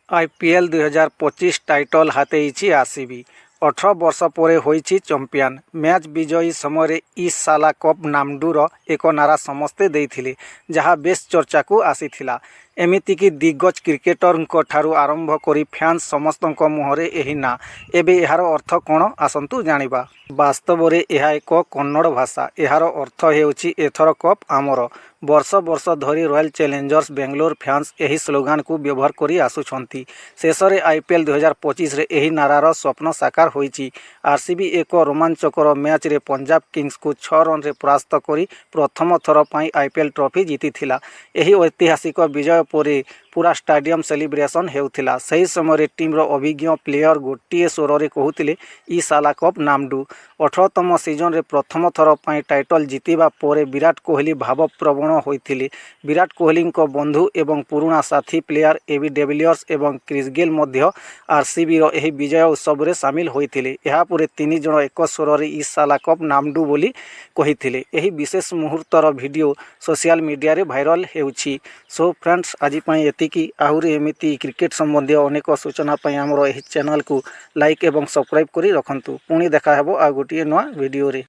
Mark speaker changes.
Speaker 1: IPL 2025 title हातेइछि RCB 18 वर्ष पर होइछि champion. Match विजयी समय इस साला कप नामडुर एक नारा समस्ते देइथिले जहाँ बेस चर्चा को आसीथिला। एमितिकी दिग्गज क्रिकेटर ठारू आरंभ करी फैंस समस्त मुहरे एही ना। एबे एहार अर्थ कौन आसंतु जानिबा। वास्तव में यह एक कन्नड़ भाषा। यार अर्थ हेउछि एथर कप आमर। वर्ष वर्ष धरी रॉयल चैलेंजर्स बेंगलोर फैंस यही स्लोगान को व्यवहार करी आसुछंती। शेष में आईपीएल 2025 रे यही नारार स्वप्न साकार होइछि। आरसीबी एक रोमांचकर मैच रे पंजाब किंग्स को 6 रन रे परास्त करी प्रथम थर पई आईपीएल ट्रॉफी जीतिथिला। यही ऐतिहासिक विजय पर पूरा स्टाडियम सेलिब्रेशन हेउथिला। सही समय टीम अभिज्ञ प्लेयर गोटे स्वर रे कहूतिले ई साला कप नामडू। 18तम सीजन रे प्रथम थर पई टाइटल जीतिबा परे विराट कोहली भावप्रवण होइथिले। विराट कोहली बंधु एवं पुराना साथी प्लेयर एबी डेविलियर्स एवं क्रिस गेल मध्य आरसीबी रो एही विजय उत्सव रे शामिल होइथिले। एहा परे तीन जण एक स्वर रे ई साला कप नामडू बोली कहिथिले। एही विशेष मुहूर्तर वीडियो सोशल मीडिया रे भाइराल हेउछि। सो फ्रेंड्स आज पई एतिकी आहुरी एमिति क्रिकेट संबंधी अनेक सूचना पई हमरो एही चैनल को लाइक एवं सब्सक्राइब करी रखंतु। पुणी देखा हेबो आ गोटिए नवा वीडियो रे।